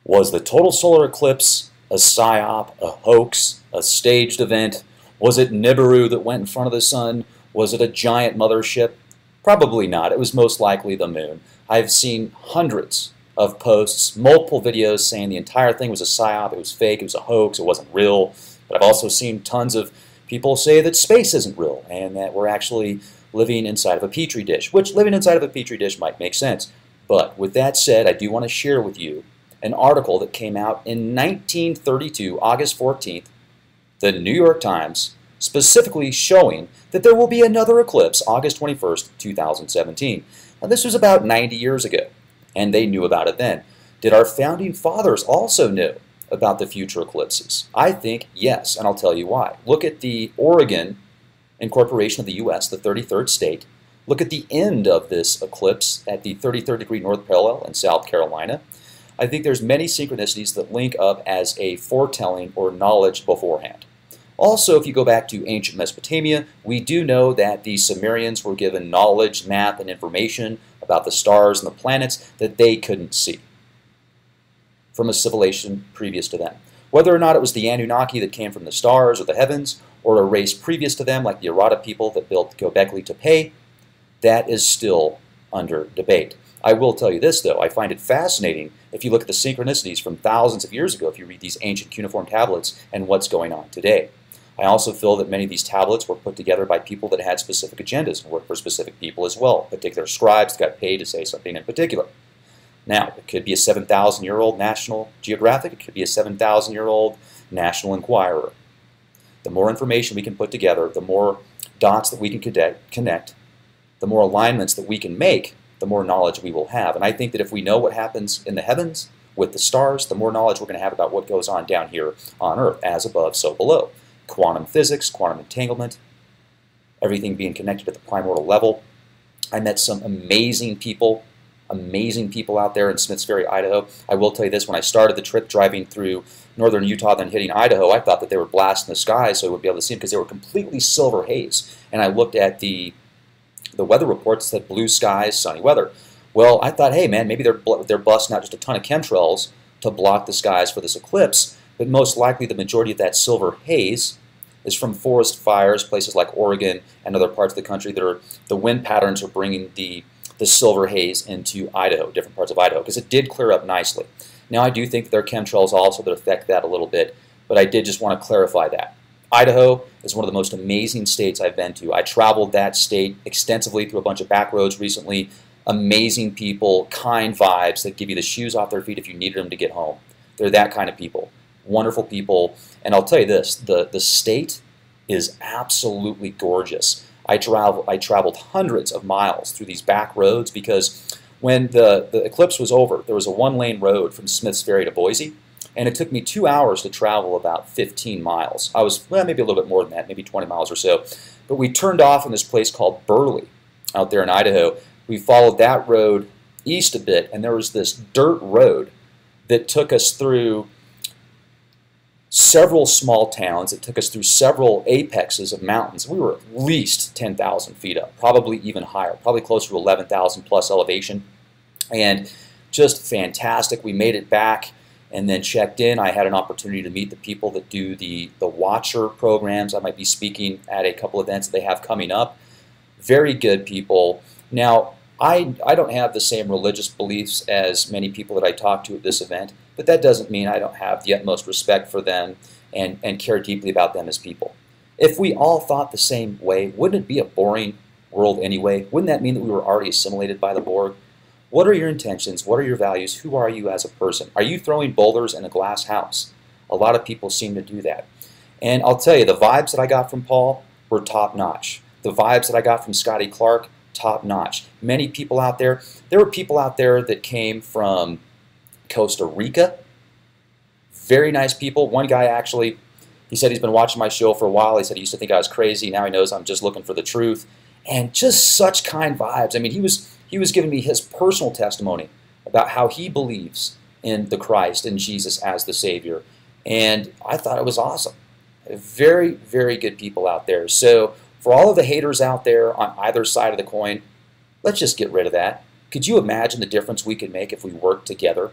Was the total solar eclipse a psyop, a hoax, a staged event? Was it Nibiru that went in front of the sun? Was it a giant mothership? Probably not. It was most likely the moon. I've seen hundreds of posts, multiple videos saying the entire thing was a psyop, it was fake, it was a hoax, it wasn't real. But I've also seen tons of people say that space isn't real and that we're actually living inside of a petri dish, which living inside of a petri dish might make sense. But with that said, I do want to share with you an article that came out in 1932, August 14th, the New York Times, specifically showing that there will be another eclipse August 21st, 2017. Now, this was about 90 years ago, and they knew about it then. Did our founding fathers also know about the future eclipses? I think yes, and I'll tell you why. Look at the Oregon incorporation of the U.S., the 33rd state. Look at the end of this eclipse at the 33rd degree north parallel in South Carolina. I think there's many synchronicities that link up as a foretelling or knowledge beforehand. Also, if you go back to ancient Mesopotamia, we do know that the Sumerians were given knowledge, math, and information about the stars and the planets that they couldn't see from a civilization previous to them. Whether or not it was the Anunnaki that came from the stars or the heavens, or a race previous to them like the Arata people that built Göbekli Tepe, that is still under debate. I will tell you this, though. I find it fascinating if you look at the synchronicities from thousands of years ago, if you read these ancient cuneiform tablets, and what's going on today. I also feel that many of these tablets were put together by people that had specific agendas and worked for specific people as well. Particular scribes got paid to say something in particular. Now, it could be a 7,000-year-old National Geographic. It could be a 7,000-year-old National Enquirer. The more information we can put together, the more dots that we can connect, the more alignments that we can make, the more knowledge we will have. And I think that if we know what happens in the heavens with the stars, the more knowledge we're going to have about what goes on down here on Earth, as above, so below. Quantum physics, quantum entanglement, everything being connected at the primordial level. I met some amazing people out there in Smiths Ferry, Idaho. I will tell you this, when I started the trip driving through northern Utah, then hitting Idaho, I thought that they were blasting the sky so I would be able to see them because they were completely silver haze. And I looked at the weather reports that said blue skies, sunny weather. Well, I thought, hey man, maybe they're busting out just a ton of chemtrails to block the skies for this eclipse, but most likely the majority of that silver haze is from forest fires, places like Oregon and other parts of the country that are, the wind patterns are bringing the silver haze into Idaho, different parts of Idaho, because it did clear up nicely. Now, I do think that there are chemtrails also that affect that a little bit, but I did just want to clarify that. Idaho is one of the most amazing states I've been to. I traveled that state extensively through a bunch of back roads recently. Amazing people, kind vibes that give you the shoes off their feet if you needed them to get home. They're that kind of people. Wonderful people. And I'll tell you this, the state is absolutely gorgeous. I traveled hundreds of miles through these back roads because when the eclipse was over, there was a one-lane road from Smiths Ferry to Boise, and it took me 2 hours to travel about 15 miles. I was, well, maybe a little bit more than that, maybe 20 miles or so. But we turned off in this place called Burley out there in Idaho. We followed that road east a bit, and there was this dirt road that took us through several small towns. It took us through several apexes of mountains. We were at least 10,000 feet up, probably even higher, probably closer to 11,000 plus elevation. And just fantastic. We made it back and then checked in. I had an opportunity to meet the people that do the Watcher programs. I might be speaking at a couple events that they have coming up. Very good people. Now, I don't have the same religious beliefs as many people that I talk to at this event, but that doesn't mean I don't have the utmost respect for them and care deeply about them as people. If we all thought the same way, wouldn't it be a boring world anyway? Wouldn't that mean that we were already assimilated by the Borg? What are your intentions? What are your values? Who are you as a person? Are you throwing boulders in a glass house? A lot of people seem to do that. And I'll tell you, the vibes that I got from Paul were top-notch. The vibes that I got from Scotty Clark, top-notch. Many people out there. There were people out there that came from Costa Rica. Very nice people. One guy actually, he said he's been watching my show for a while. He said he used to think I was crazy. Now he knows I'm just looking for the truth. And just such kind vibes. I mean, he was giving me his personal testimony about how he believes in the Christ and Jesus as the Savior. And I thought it was awesome. Very, very good people out there. So for all of the haters out there on either side of the coin, let's just get rid of that. Could you imagine the difference we could make if we worked together?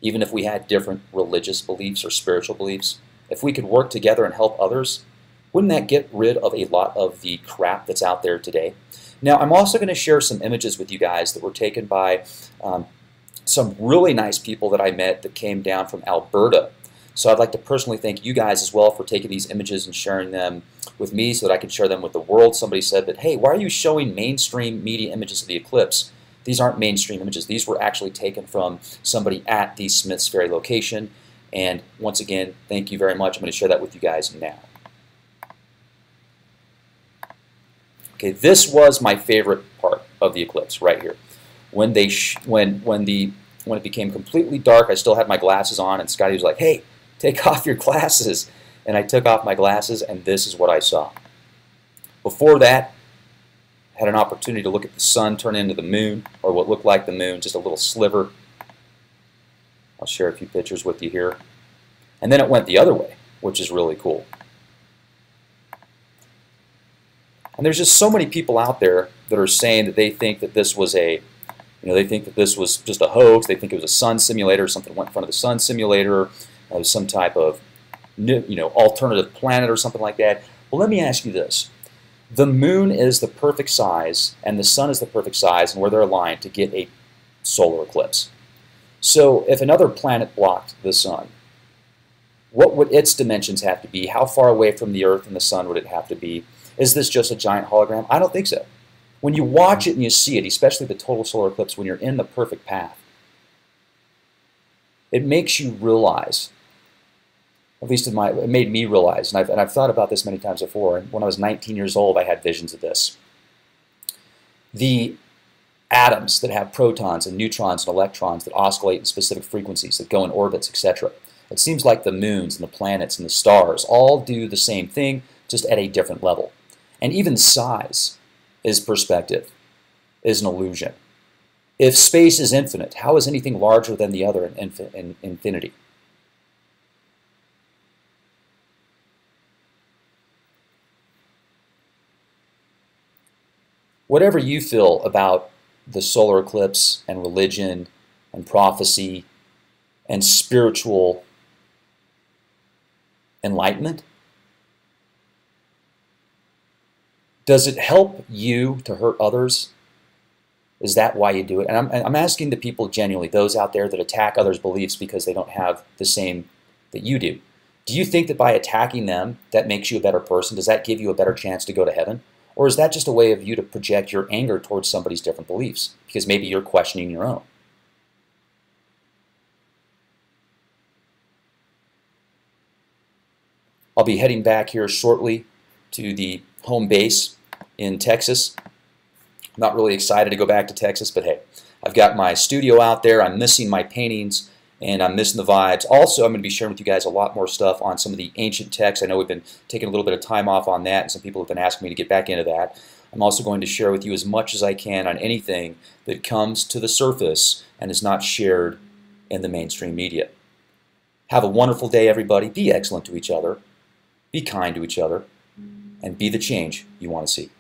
even if we had different religious beliefs or spiritual beliefs, if we could work together and help others, wouldn't that get rid of a lot of the crap that's out there today? Now, I'm also going to share some images with you guys that were taken by some really nice people that I met that came down from Alberta. So I'd like to personally thank you guys as well for taking these images and sharing them with me so that I can share them with the world. Somebody said that, hey, why are you showing mainstream media images of the eclipse? These aren't mainstream images. These were actually taken from somebody at the Smiths Ferry location. And once again, thank you very much. I'm going to share that with you guys now. Okay, this was my favorite part of the eclipse right here. When it became completely dark, I still had my glasses on, and Scotty was like, "Hey, take off your glasses." And I took off my glasses, and this is what I saw. Before that, I had an opportunity to look at the sun turn into the moon, or what looked like the moon, just a little sliver. I'll share a few pictures with you here. And then it went the other way, which is really cool. And there's just so many people out there that are saying that they think that this was they think that this was just a hoax. They think it was a sun simulator, something went in front of the sun simulator, some type of alternative planet or something like that. Well, let me ask you this. The moon is the perfect size, and the sun is the perfect size, and where they're aligned to get a solar eclipse. So if another planet blocked the sun, what would its dimensions have to be? How far away from the Earth and the sun would it have to be? Is this just a giant hologram? I don't think so. When you watch it and you see it, especially the total solar eclipse, when you're in the perfect path, it makes you realize, at least it made me realize, and I've thought about this many times before, and when I was 19 years old I had visions of this. The atoms that have protons and neutrons and electrons that oscillate in specific frequencies, that go in orbits, etc. It seems like the moons and the planets and the stars all do the same thing, just at a different level. And even size is perspective, is an illusion. If space is infinite, how is anything larger than the other in infinity? Whatever you feel about the solar eclipse and religion and prophecy and spiritual enlightenment, does it help you to hurt others? Is that why you do it? And I'm asking the people genuinely, those out there that attack others' beliefs because they don't have the same that you do. Do you think that by attacking them, that makes you a better person? Does that give you a better chance to go to heaven? Or is that just a way of you to project your anger towards somebody's different beliefs? Because maybe you're questioning your own. I'll be heading back here shortly to the home base in Texas. I'm not really excited to go back to Texas, but hey, I've got my studio out there. I'm missing my paintings, and I'm missing the vibes. Also, I'm going to be sharing with you guys a lot more stuff on some of the ancient texts. I know we've been taking a little bit of time off on that, and some people have been asking me to get back into that. I'm also going to share with you as much as I can on anything that comes to the surface and is not shared in the mainstream media. Have a wonderful day, everybody. Be excellent to each other. Be kind to each other. And be the change you want to see.